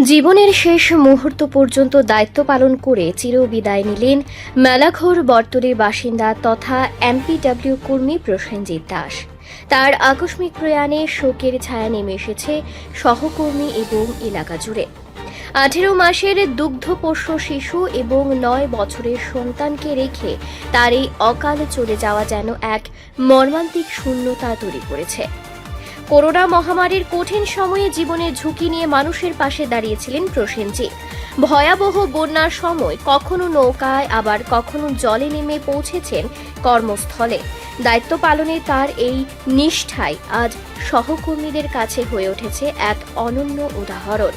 জীবনের শেষ মুহূর্ত পর্যন্ত দায়িত্ব পালন করে চিরবিদায় নিলেন মেলাঘর বর্তরের বাসিন্দা তথা এমপিডব্লিউ কর্মী প্রসেনজিৎ দাস। তার আকস্মিক প্রয়াণে শোকের ছায়া নেমে এসেছে সহকর্মী এবং এলাকা জুড়ে। 18 মাসের দুগ্ধপোষ্য শিশু এবং 9 বছরের সন্তানকে রেখে তার এই অকাল চলে যাওয়া যেন এক মর্মান্তিক শূন্যতা তৈরি করেছে। করোনা মহামারীর কঠিন সময়ে জীবনের ঝুঁকি নিয়ে মানুষের পাশে দাঁড়িয়েছিলেন প্রসেনজিৎ। ভয়াবহ বন্যার সময় কখনো নৌকায় আবার কখনো জলে নেমে পৌঁছেছেন কর্মস্থলে। দায়িত্ব পালনে তার এই নিষ্ঠাই আজ সহকর্মীদের কাছে হয়ে উঠেছে এক অনন্য উদাহরণ।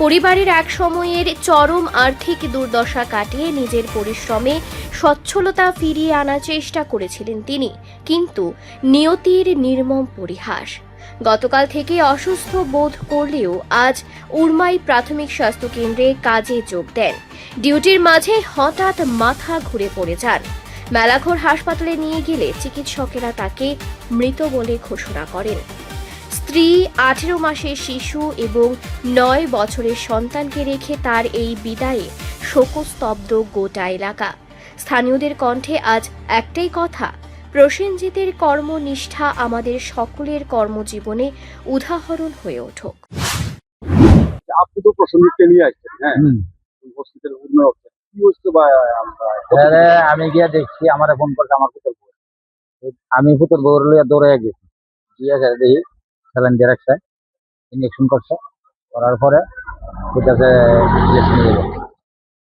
পরিবারের এক সময়ের চরম আর্থিক দুর্দশা কাটিয়ে নিজের পরিশ্রমে সচ্ছলতা ফিরিয়ে আনার চেষ্টা করেছিলেন তিনি, কিন্তু নিয়তির নির্মম পরিহাস। গতকাল থেকে অসুস্থ বোধ করলেও আজ উরমাই প্রাথমিক স্বাস্থ্য কেন্দ্রে কাজে যোগ দেন। ডিউটির মাঝে হঠাৎ মাথা ঘুরে পড়ে যান। মেলাঘর হাসপাতালে নিয়ে গেলে চিকিৎসকেরা তাকে মৃত বলে ঘোষণা করেন। স্ত্রী, 18 মাসের শিশু এবং 9 বছরের সন্তানকে রেখে তার এই বিদায়ে শোকস্তব্ধ গোটা এলাকা। স্থানীয়দের কণ্ঠে আজ একটাই কথা, প্রসেনজিতের কর্মনিষ্ঠা আমাদের সকলের কর্মজীবনে উদাহরণ হয়ে উঠুক। আপনি তো প্রসেনজিৎকে নিয়ে আসছেন, হ্যাঁ, উপস্থিতের পূর্ণ কি হচ্ছে বা আমি গিয়া দেখছি, আমার ফোন করছে আমার পুতুল বউ। আমি পুতুল বউর লইয়া দৌড়ে গেছি, গিয়ে দেখি স্যালাইন দিয়ে রাখছে, ইঞ্জেকশন করছে, করার পরে বুঝতেছে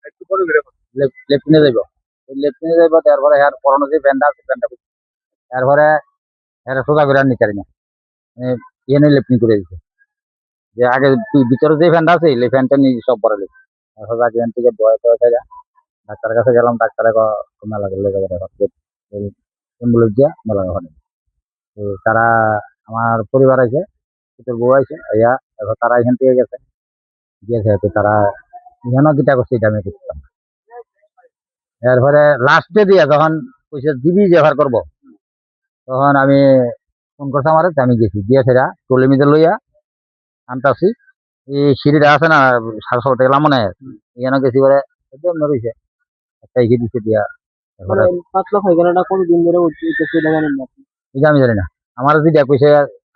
একটু পরে বেরো লেফটিনে যাইব তারপরে হ্যার পরানো যে ব্যান্ডা আছে ব্যান্ডা তারপরে হ্যাঁ সোজা করে আর নিচারি না, মানে এনে লেফটিন করে দিচ্ছে যে আগে তুই ভিতরে যে ফ্যানটা আছে এই ফ্যানটা নিয়ে সব পরে লেগে সোজা এখান থেকে দয়া ডাক্তারের কাছে গেলাম। ডাক্তারে মেলা লেগে অ্যাম্বুলেন্স দিয়া মেলা ওখানে তো তারা আমার পরিবার আছে, তোর বউ আছে, ইয়া এবার তারা এখান থেকে গেছে তো তারা এখানেও কিটা করছে এটা আমি করছিলাম। এরপরে লাস্টে দিয়া যখন কইছে দিবি ব্যবহার করবো, তখন আমি ফোন করছে আমার, আমি গেছি গিয়ে সেটা ট্রলি মিদে লইয়া আনতাছি। এই সিঁড়িটা আছে না 700 টাকা মনে হয়, এখানে গেছি বলে একদম নড়িছে একটা এগিয়ে দিচ্ছে দিয়া। পাতলা পায়খানাটা কতদিন ধরে উঠতেছে এটা জানেন না আপনি? এটা আমি জানি না, আমার যেটা কইছে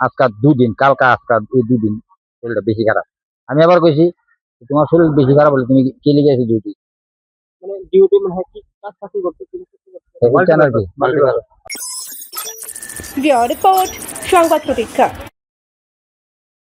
আজকা 2 দিন, কালকা আজকা এই 2 দিন শরীরটা বেশি খারাপ। আমি আবার কইছি তোমার শরীর বেশি খারাপ বলে তুমি কে লিগে আছো ডিউটি, মানে ডিউটি মানে কি কাজ কাজ করতেছে আর কি রিপোর্ট সংবাদ প্রতীক্ষা।